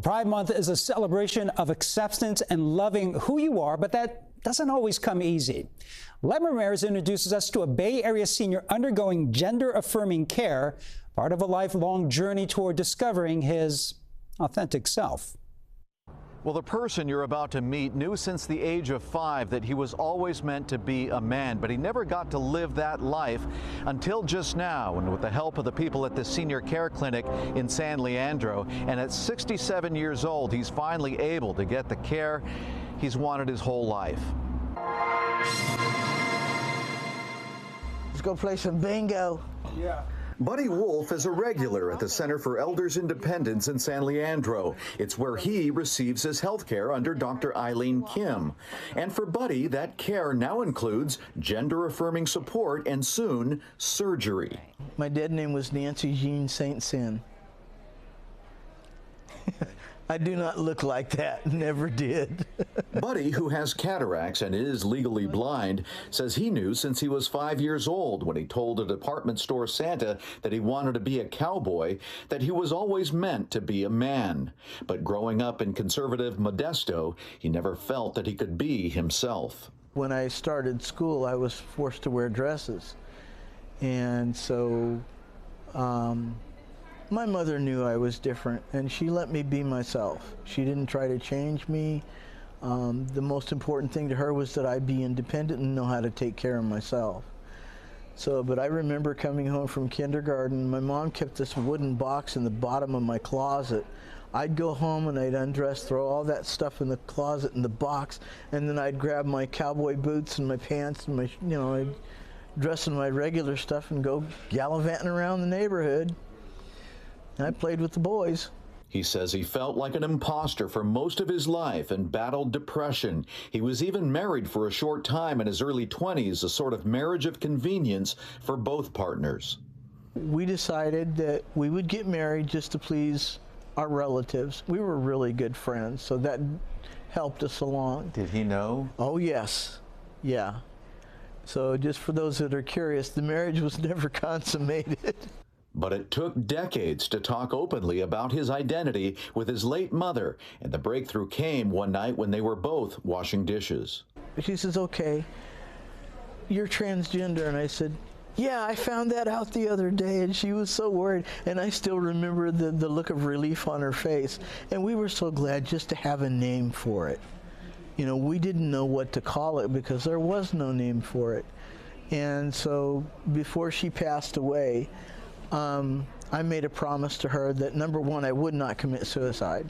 Pride Month is a celebration of acceptance and loving who you are, but that doesn't always come easy. Len Ramirez introduces us to a Bay Area senior undergoing gender-affirming care, part of a lifelong journey toward discovering his authentic self. Well, the person you're about to meet knew since the age of 5 that he was always meant to be a man, but he never got to live that life until just now, and with the help of the people at the senior care clinic in San Leandro. And at 67 years old, he's finally able to get the care he's wanted his whole life. Let's go play some bingo. Yeah. Buddy Wolf is a regular at the Center for Elders Independence in San Leandro. It's where he receives his health care under Dr. Eileen Kim. And for Buddy, that care now includes gender-affirming support and soon surgery. My dead name was Nancy Jean Saint Sin. I do not look like that, never did. Buddy, who has cataracts and is legally blind, says he knew since he was 5 years old when he told a department store Santa that he wanted to be a cowboy, that he was always meant to be a man. But growing up in conservative Modesto, he never felt that he could be himself. When I started school, I was forced to wear dresses. And so, my mother knew I was different, and she let me be myself. She didn't try to change me. The most important thing to her was that I be independent and know how to take care of myself. But I remember coming home from kindergarten. My mom kept this wooden box in the bottom of my closet. I'd go home and I'd undress, throw all that stuff in the closet in the box, and then I'd grab my cowboy boots and my pants and my, I'd dress in my regular stuff and go gallivanting around the neighborhood. I played with the boys. He says he felt like an imposter for most of his life and battled depression. He was even married for a short time in his early 20s, a sort of marriage of convenience for both partners. We decided that we would get married just to please our relatives. We were really good friends, so that helped us along. Did he know? Oh, yes. Yeah. So just for those that are curious, the marriage was never consummated. But it took decades to talk openly about his identity with his late mother, and the breakthrough came one night when they were both washing dishes. She says, "Okay, you're transgender." And I said, "Yeah, I found that out the other day." And she was so worried, and I still remember the look of relief on her face. And we were so glad just to have a name for it. We didn't know what to call it because there was no name for it. And so before she passed away, I made a promise to her that, number one, I would not commit suicide,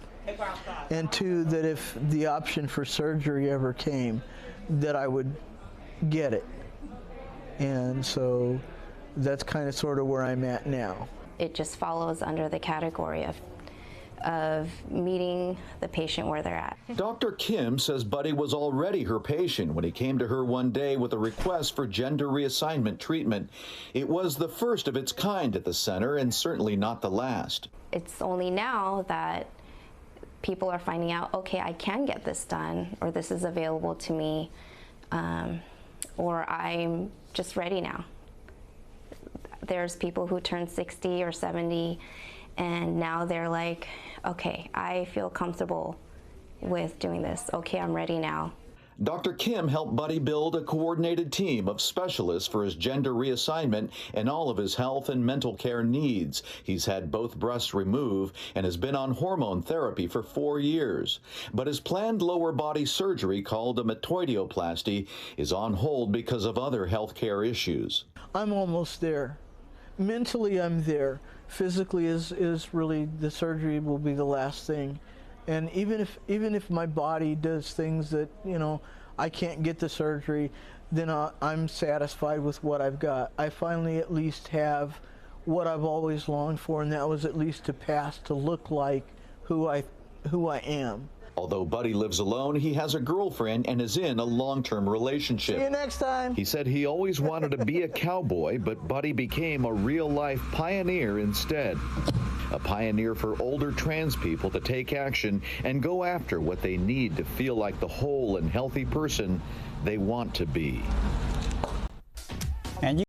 and two, that if the option for surgery ever came, that I would get it. And so that's kind of sort of where I'm at now. It just follows under the category of meeting the patient where they're at. Dr. Kim says Buddy was already her patient when he came to her one day with a request for gender reassignment treatment. It was the first of its kind at the center and certainly not the last. It's only now that people are finding out, okay, I can get this done, or this is available to me, or I'm just ready now. There's people who turn 60 or 70 and now they're like, okay, I feel comfortable with doing this. Okay, I'm ready now. Dr. Kim helped Buddy build a coordinated team of specialists for his gender reassignment and all of his health and mental care needs. He's had both breasts removed and has been on hormone therapy for 4 years. But his planned lower body surgery, called a metoidioplasty, is on hold because of other health care issues. I'm almost there. Mentally, I'm there. Physically is really, the surgery will be the last thing. And even if my body does things that, I can't get the surgery, then I'm satisfied with what I've got. I finally at least have what I've always longed for, and that was at least to pass to look like who I am. Although Buddy lives alone, he has a girlfriend and is in a long-term relationship. See you next time. He said he always wanted to be a cowboy, but Buddy became a real-life pioneer instead. A pioneer for older trans people to take action and go after what they need to feel like the whole and healthy person they want to be.